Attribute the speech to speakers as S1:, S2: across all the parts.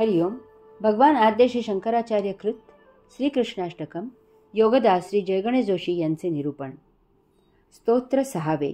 S1: हरिओम. भगवान आद्य श्री शंकराचार्य कृत श्रीकृष्णाष्टकम योगदास श्री जयगणेश जोशी यांचे निरूपण. स्तोत्र 6.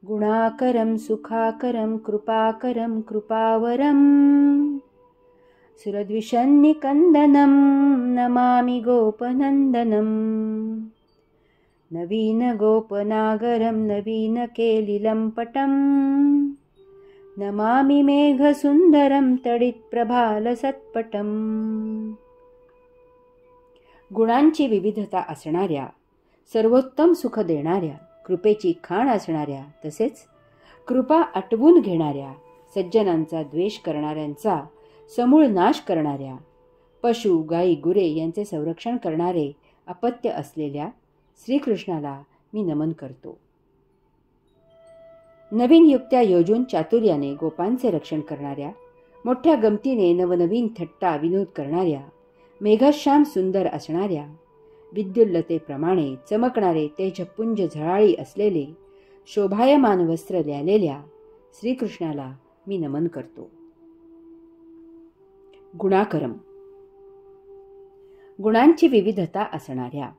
S1: गुणाकरम सुखाकरम कृपाकरम कृपावरम सुरद्विषन्निकंदनम नमामि गोपनंदनम. नवीन गोपनागरम नवीन केलिलंपटम नमामि मेघसुंदरम तडित प्रभालसत्पटम. गुणांची विविधता असणाऱ्या, सर्वोत्तम सुख देणाऱ्या, कृपेची खाण असणाऱ्या, तसेच कृपा आटवून घेणाऱ्या, सज्जनांचा द्वेष करणाऱ्यांचा समूळ नाश करणाऱ्या, पशु गाई गुरे यांचे संरक्षण करणारे अपत्य असलेल्या श्रीकृष्णाला मी नमन करतो. नवीन युक्त्या योजून चातुर्याने गोपांचे रक्षण करणाऱ्या, मोठ्या गमतीने नवनवीन थट्टा विनोद करणाऱ्या, मेघश्याम सुंदर असणाऱ्या, विद्युल्लतेप्रमाणे चमकणारे तेजपुंज झळाळी असलेले शोभायमान वस्त्र ल्यालेल्या श्रीकृष्णाला मी नमन करतो. गुणाकरम, गुणांची विविधता असणाऱ्या.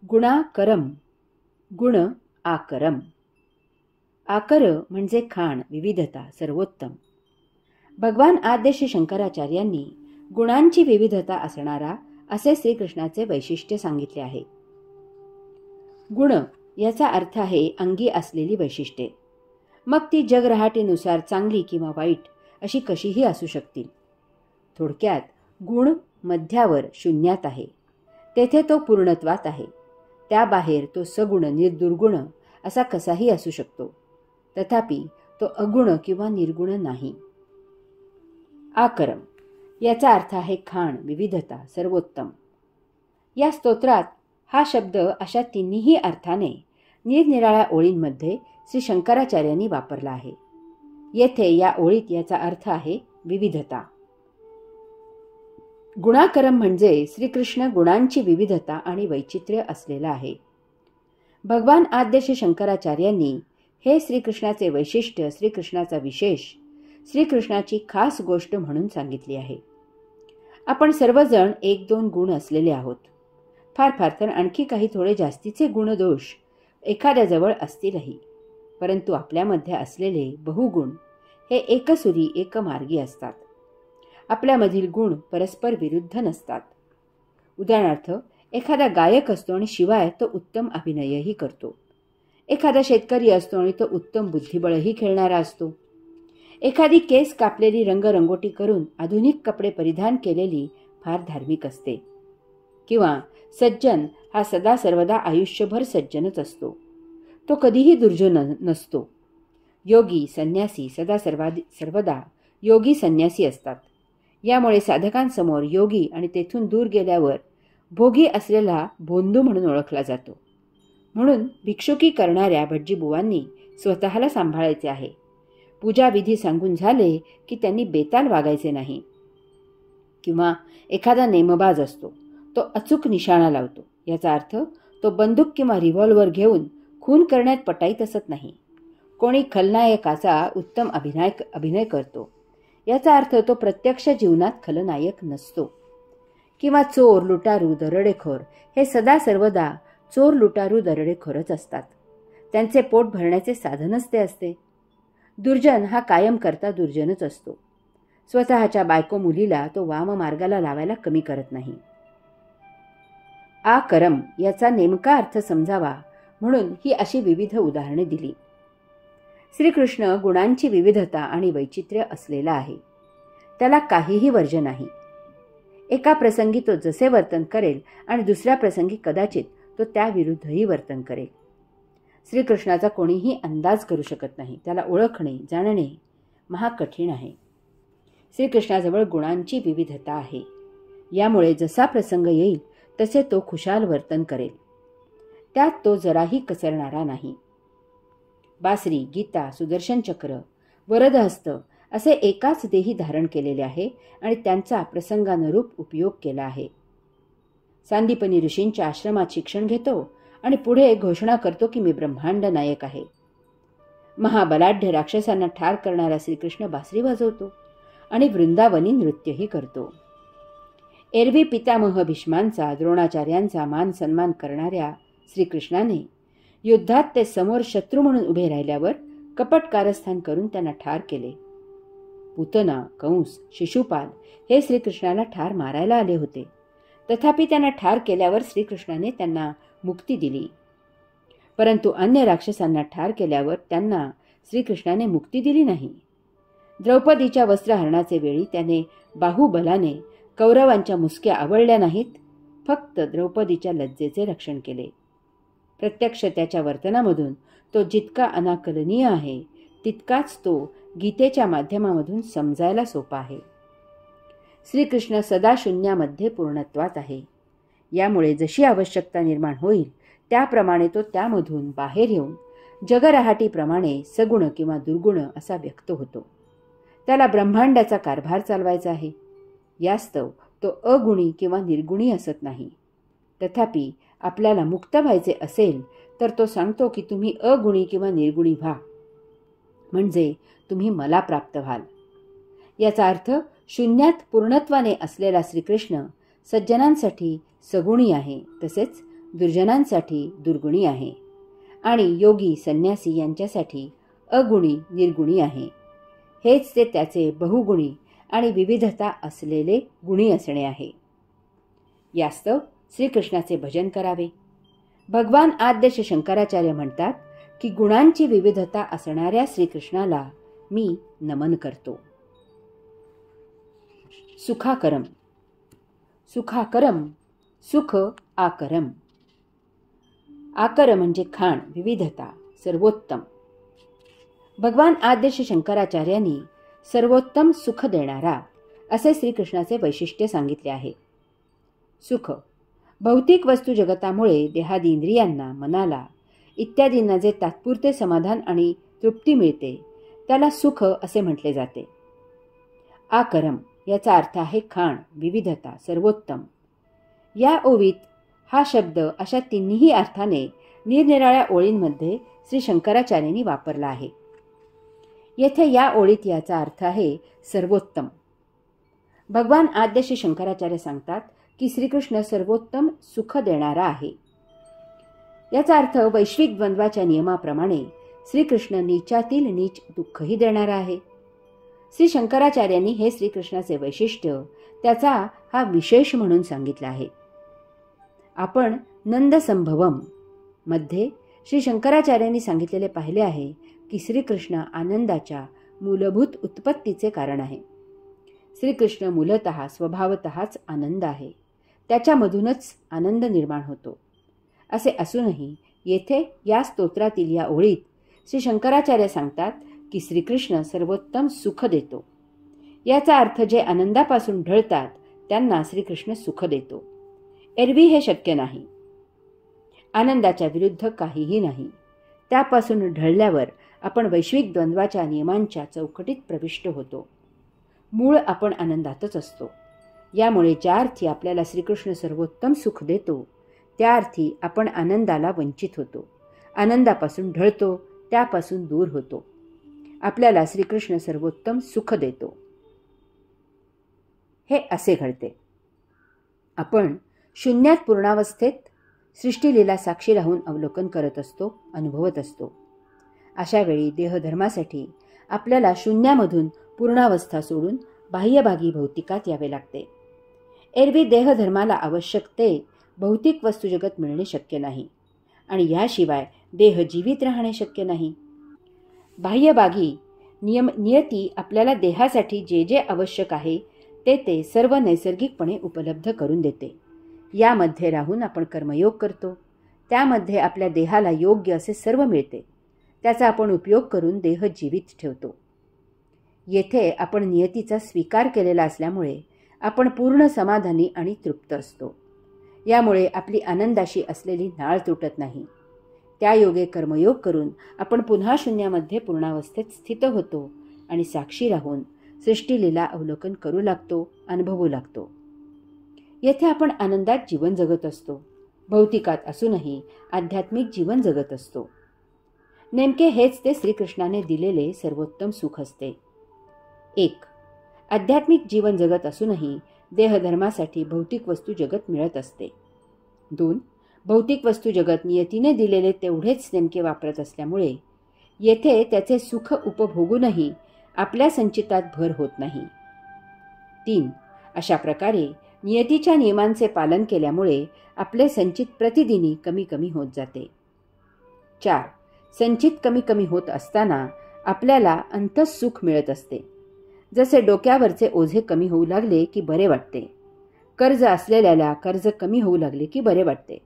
S1: गुणाकरम, गुण आकरम. आकर म्हणजे खाण, विविधता, सर्वोत्तम. भगवान आद्य श्री शंकराचार्यांनी गुणांची विविधता असणारा असे श्रीकृष्णाचे वैशिष्ट्य सांगितले आहे. गुण याचा अर्थ आहे अंगी असलेली वैशिष्ट्ये, मग ती जगरहाटीनुसार चांगली किंवा वाईट अशी कशीही असू शकतील. थोडक्यात गुण मध्यावर शून्यात आहे, तेथे तो पूर्णत्वात आहे. त्याबाहेर तो सगुण निर्दुर्गुण असा कसाही असू शकतो, तथापि तो अगुण किंवा निर्गुण नाही. आकरम याचा अर्थ आहे खाण, विविधता, सर्वोत्तम. या स्तोत्रात हा शब्द अशा तिन्ही अर्थाने निरनिराळ्या ओळींमध्ये श्री शंकराचार्यांनी वापरला आहे. येथे या ओळीत याचा अर्थ आहे विविधता. गुणाकरम म्हणजे श्रीकृष्ण गुणांची विविधता आणि वैचित्र्य असलेला आहे. भगवान आद्य श्री शंकराचार्यांनी हे श्रीकृष्णाचे वैशिष्ट्य, श्रीकृष्णाचा विशेष, श्रीकृष्णाची खास गोष्ट म्हणून सांगितली आहे. आपण सर्वजण 1-2 गुण असलेले आहोत. फार तर आणखी काही थोडे जास्तीचे गुणदोष एखाद्याजवळ असतीलही, परंतु आपल्यामध्ये असलेले बहुगुण हे एकसुरी एकमार्गी असतात. आपल्यामधील गुण परस्पर विरुद्ध नसतात. उदाहरणार्थ, एखादा गायक असतो आणि शिवाय तो उत्तम अभिनयही करतो. एखादा शेतकरी असतो आणि तो उत्तम बुद्धिबळही खेळणारा असतो. एखादी केस कापलेली रंगरंगोटी करून आधुनिक कपडे परिधान केलेली फार धार्मिक असते. किंवा सज्जन हा सदा सर्वदा आयुष्यभर सज्जनच असतो, तो कधीही दुर्जन नसतो. योगी संन्यासी सदा सर्वदा योगी संन्यासी असतात. यामुळे साधकांसमोर योगी आणि तेथून दूर गेल्यावर भोगी असलेला भोंदू म्हणून ओळखला जातो. म्हणून भिक्षुकी करणाऱ्या भटजीबुवांनी स्वतःला सांभाळायचे आहे. पूजाविधी सांगून झाले की त्यांनी बेताल वागायचे नाही. किंवा एखादा नेमबाज असतो, तो अचूक निशाणा लावतो. याचा अर्थ तो बंदूक किंवा रिव्हॉल्वर घेऊन खून करण्यात पटाईत असत नाही. कोणी खलनायकाचा उत्तम अभिनय करतो. याचा अर्थ तो प्रत्यक्ष जीवनात खलनायक नसतो. किंवा चोर, लुटारू, दरोडेखोर हे सदा सर्वदा चोर, लुटारू, दरोडेखोरच असतात. त्यांचे पोट भरण्याचे साधनच ते असते. दुर्जन हा कायम करता दुर्जनच असतो. स्वतःच्या बायको मुलीला तो वाम मार्गाला लावायला कमी करत नाही. आकरम याचा नेमका अर्थ समजावा म्हणून ही अशी विविध उदाहरणे दिली. श्रीकृष्ण गुणांची विविधता आणि वैचित्र्य असलेला आहे. त्याला काहीही वर्ज्य नाही. एका प्रसंगी तो जसे वर्तन करेल आणि दुसऱ्या प्रसंगी कदाचित तो त्याविरुद्धही वर्तन करेल. श्रीकृष्णाचा कोणीही अंदाज करू शकत नाही. त्याला ओळखणे, जाणणे महाकठीण आहे. श्रीकृष्णाजवळ गुणांची विविधता आहे. यामुळे जसा प्रसंग येईल तसे तो खुशाल वर्तन करेल. त्यात तो जराही कसरणारा नाही. बासरी, गीता, सुदर्शन चक्र, वरदहस्त असे एकाच देही धारण केलेले आहे आणि त्यांचा प्रसंगानुरूप उपयोग केला आहे. सांदीपनी ऋषींच्या आश्रमात शिक्षण घेतो आणि पुढे घोषणा करतो की मी ब्रह्मांड नायक आहे. महाबलाढ्य राक्षसांना ठार करणारा श्रीकृष्ण बासरी वाजवतो आणि वृंदावनी नृत्यही करतो. एरवी पितामह भीष्मांचा, द्रोणाचार्यांचा मान सन्मान करणाऱ्या श्रीकृष्णाने युद्धात ते समोर शत्रू म्हणून उभे राहिल्यावर कपट कारस्थान करून त्यांना ठार केले. पूतना, कंस, शिशुपाल हे श्रीकृष्णाला ठार मारायला आले होते. तथापि त्यांना ठार केल्यावर श्रीकृष्णाने त्यांना मुक्ती दिली. परंतु अन्य राक्षसांना ठार केल्यावर त्यांना श्रीकृष्णाने मुक्ती दिली नाही. द्रौपदीच्या वस्त्रहरणाचे वेळी त्याने बाहुबलाने कौरवांच्या मुसक्या आवळल्या नाहीत, फक्त द्रौपदीच्या लज्जेचे रक्षण केले. प्रत्यक्ष त्याच्या वर्तनामधून तो जितका अनाकलनीय आहे तितकाच तो गीतेच्या माध्यमामधून समजायला सोपा आहे. श्रीकृष्ण सदा शून्यामध्ये पूर्णत्वात आहे. यामुळे जशी आवश्यकता निर्माण होईल त्याप्रमाणे तो त्यामधून बाहेर येऊन जगरहाटीप्रमाणे सगुण किंवा दुर्गुण असा व्यक्त होतो. त्याला ब्रह्मांडाचा कारभार चालवायचा आहे. यास्तव तो अगुणी किंवा निर्गुणी असत नाही. तथापि आपल्याला मुक्त व्हायचे असेल तर तो सांगतो की तुम्ही अगुणी किंवा निर्गुणी व्हा, म्हणजे तुम्ही मला प्राप्त व्हाल. याचा अर्थ शून्यात पूर्णत्वाने असलेला श्रीकृष्ण सज्जनांसाठी सगुणी आहे, तसेच दुर्जनांसाठी दुर्गुणी आहे आणि योगी संन्यासी यांच्यासाठी अगुणी निर्गुणी आहे. हेच ते त्याचे बहुगुणी आणि विविधता असलेले गुणी असणे आहे. यास्तव श्रीकृष्णाचे भजन करावे. भगवान आद्यश शंकराचार्य म्हणतात की गुणांची विविधता असणाऱ्या श्रीकृष्णाला मी नमन करतो. सुखाकरम. सुखाकरम सुख आकरम. आकर म्हणजे खाण, विविधता, सर्वोत्तम. भगवान आद्यश शंकराचार्यांनी सर्वोत्तम सुख देणारा असे श्रीकृष्णाचे वैशिष्ट्य सांगितले आहे. सुख भौतिक वस्तू जगतामुळे देहादी इंद्रियांना, मनाला इत्यादींना जे तात्पुरते समाधान आणि तृप्ती मिळते त्याला सुख असे म्हटले जाते. आकरम याचा अर्थ आहे खाण, विविधता, सर्वोत्तम. या ओवीत हा शब्द अशा तिन्ही अर्थाने निरनिराळ्या ओळींमध्ये श्री शंकराचार्यांनी वापरला आहे. येथे या ओळीत याचा अर्थ आहे सर्वोत्तम. भगवान आद्य श्री शंकराचार्य सांगतात की श्रीकृष्ण सर्वोत्तम सुख देणारा आहे. याचा अर्थ वैश्विक द्वंद्वाच्या नियमाप्रमाणे श्रीकृष्ण नीचातील नीच दुःखही देणारा आहे. श्री शंकराचार्यांनी हे श्रीकृष्णाचे वैशिष्ट्य, त्याचा हा विशेष म्हणून सांगितला आहे. आपण नंद संभवम मध्ये श्री शंकराचार्यांनी सांगितलेले पाहिले आहे की श्रीकृष्ण आनंदाच्या मूलभूत उत्पत्तीचे कारण आहे. श्रीकृष्ण मूलतः स्वभावतःच आनंद आहे. त्याच्यामधूनच आनंद निर्माण होतो. असे असूनही येथे या स्तोत्रातील या ओळीत श्री शंकराचार्य सांगतात की श्रीकृष्ण सर्वोत्तम सुख देतो. याचा अर्थ जे आनंदापासून ढळतात त्यांना श्रीकृष्ण सुख देतो. एरवी हे शक्य नाही. आनंदाच्या विरुद्ध काहीही नाही. त्यापासून ढळल्यावर आपण वैश्विक द्वंद्वाच्या नियमांच्या चौकटीत प्रविष्ट होतो. मूळ आपण आनंदातच असतो. यामुळे ज्या अर्थी आपल्याला श्रीकृष्ण सर्वोत्तम सुख देतो त्या अर्थी आपण आनंदाला वंचित होतो, आनंदापासून ढळतो, त्यापासून दूर होतो. आपल्याला श्रीकृष्ण सर्वोत्तम सुख देतो. हे असे घडते. आपण शून्यात पूर्णावस्थेत सृष्टीलीला साक्षी राहून अवलोकन करत असतो, अनुभवत असतो. अशा वेळी देहधर्मासाठी आपल्याला शून्यामधून पूर्णावस्था सोडून बाह्यभागी भौतिकात यावे लागते. एरवी देहधर्माला आवश्यक ते भौतिक वस्तुजगत मिळणे शक्य नाही आणि याशिवाय देह जीवित राहणे शक्य नाही. बाह्यभागी नियती आपल्याला देहासाठी जे जे आवश्यक आहे ते सर्व नैसर्गिकपणे उपलब्ध करून देते. यामध्ये राहून आपण कर्मयोग करतो. त्यामध्ये आपल्या देहाला योग्य असे सर्व मिळते. त्याचा आपण उपयोग करून देह जीवित ठेवतो. येथे आपण नियतीचा स्वीकार केलेला असल्यामुळे आपण पूर्ण समाधानी आणि तृप्त असतो. यामुळे आपली आनंदाशी असलेली नाळ तुटत नाही. त्या योगे कर्मयोग करून आपण पुन्हा शून्यामध्ये पूर्णावस्थेत स्थित होतो आणि साक्षी राहून सृष्टीलीला अवलोकन करू लागतो, अनुभवू लागतो. येथे आपण आनंदात जीवन जगत असतो. भौतिकात असूनही आध्यात्मिक जीवन जगत असतो. नेमके हेच ते श्रीकृष्णाने दिलेले सर्वोत्तम सुख असते. 1. आध्यात्मिक जीवन जगत असूनही देहधर्मासाठी भौतिक वस्तू जगत मिळत असते. 2. भौतिक वस्तू जगत नियतीने दिलेले तेवढेच नेमके वापरत असल्यामुळे येथे त्याचे सुख उपभोगूनही आपल्या संचितात भर होत नाही. 3. अशा प्रकारे नियतीच्या नियमांचे पालन केल्यामुळे आपले संचित प्रतिदिनी कमी कमी होत जाते. 4. संचित कमी कमी होत असताना आपल्याला अंतःसुख मिळत असते. जसे डोक्यावरचे ओझे कमी होऊ लागले की बरे वाटते. कर्ज असलेल्याला कर्ज कमी होऊ लागले की बरे वाटते.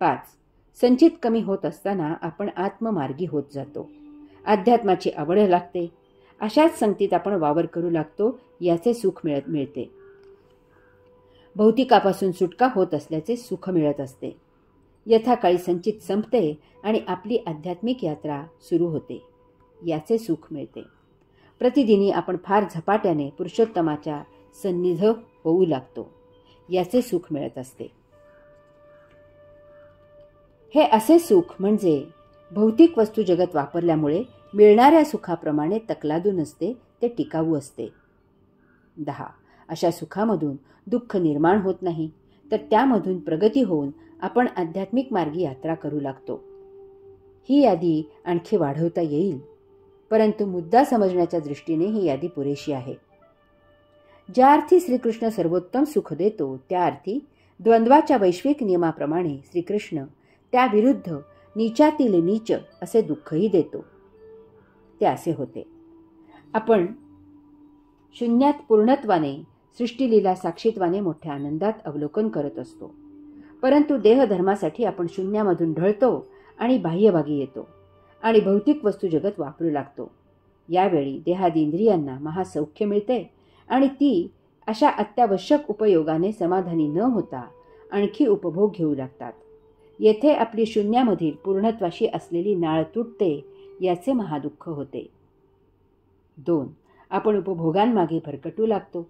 S1: 5. संचित कमी होत असताना आपण आत्ममार्गी होत जातो. अध्यात्माची आवड लागते. अशाच संगतीत आपण वावर करू लागतो. याचे सुख मिळते. भौतिकापासून सुटका होत असल्याचे सुख मिळत असते. यथाकाळी संचित संपते आणि आपली आध्यात्मिक यात्रा सुरू होते. याचे सुख मिळते. प्रतिदिनी आपण फार झपाट्याने पुरुषोत्तमाच्या सन्निध होऊ लागतो. याचे सुख मिळत असते. हे असे सुख म्हणजे भौतिक वस्तू जगत वापरल्यामुळे मिळणाऱ्या सुखाप्रमाणे तकलादू नसते, ते टिकाऊ असते. 10. अशा सुखामधून दुःख निर्माण होत नाही, तर त्यामधून प्रगती होऊन आपण आध्यात्मिक मार्गी यात्रा करू लागतो. ही यादी आणखी वाढवता येईल, परंतु मुद्दा समजण्याच्या दृष्टीने ही यादी पुरेशी आहे. ज्या अर्थी श्रीकृष्ण सर्वोत्तम सुख देतो, त्या अर्थी द्वंद्वाच्या वैश्विक नियमाप्रमाणे श्रीकृष्ण त्याविरुद्ध नीचातील नीच असे दुःखही देतो. ते असे होते. आपण शून्यात पूर्णत्वाने सृष्टीलीला साक्षीत्वाने मोठ्या आनंदात अवलोकन करत असतो. परंतु देहधर्मासाठी आपण शून्यामधून ढळतो आणि बाह्यभागी येतो आणि भौतिक वस्तू जगत वापरू लागतो. यावेळी देहादिंद्रियांना महासौख्य मिळते आणि ती अशा अत्यावश्यक उपयोगाने समाधानी न होता आणखी उपभोग घेऊ लागतात. येथे आपली शून्यामधील पूर्णत्वाशी असलेली नाळ तुटते. याचे महादुःख होते. 2. आपण उपभोगांमागे भरकटू लागतो.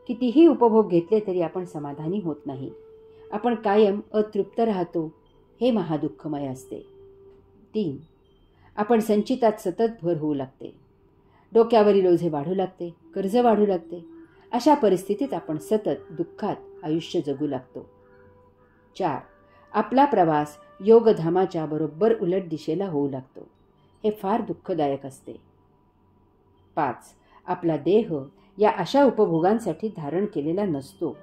S1: कितीही उपभोग घेतले तरी आपण समाधानी होत नाही. आपण कायम अतृप्त राहतो. हे महादुःखमय असते. 3. आपण संचितात सतत भर होऊ लागते. डोक्यावरील ओझे वाढू लागते, कर्ज वाढू लागते. अशा परिस्थितीत आपण सतत दुःखात आयुष्य जगू लागतो. 4. आपला प्रवास योगधामाच्या बरोबर उलट दिशेला होऊ लागतो. हे फार दुःखदायक असते. 5. आपला देह या अशा उपभोगांसाठी धारण केलेला नसतो.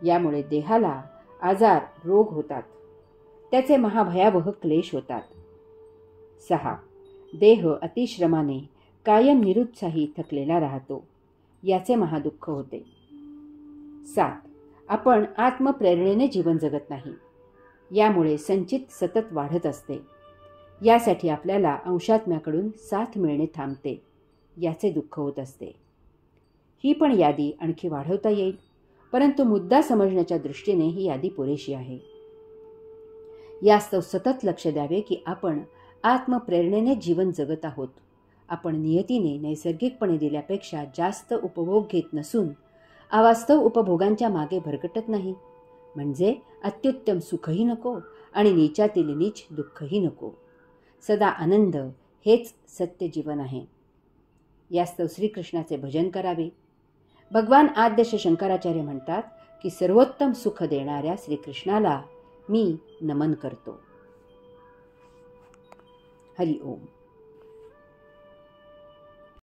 S1: यामुळे देहाला आजार, रोग होतात. त्याचे महाभयावह क्लेश होतात. 6. देह अतिश्रमाने कायम निरुत्साही थकलेला राहतो. याचे महादुःख होते. 7. आपण आत्मप्रेरणेने जीवन जगत नाही. यामुळे संचित सतत वाढत असते. यासाठी आपल्याला अंशात्म्याकडून साथ मिळणे थांबते. याचे दुःख होत असते. ही पण यादी आणखी वाढवता येईल, परंतु मुद्दा समजण्याच्या दृष्टीने ही यादी पुरेशी आहे. यास्तव सतत लक्ष द्यावे की आपण आत्मप्रेरणेने जीवन जगत आहोत. आपण नियतीने नैसर्गिकपणे दिल्यापेक्षा जास्त उपभोग घेत नसून अवास्तव उपभोगांच्या मागे भरकटत नाही. म्हणजे अत्युत्तम सुखही नको आणि नीचातील नीच दुःखही नको. सदा आनंद हेच सत्य जीवन आहे. यास्तव श्रीकृष्णाचे भजन करावे. भगवान आद्य शंकराचार्य म्हणतात की सर्वोत्तम सुख देणाऱ्या श्रीकृष्णाला मी नमन करतो. हरि ओम.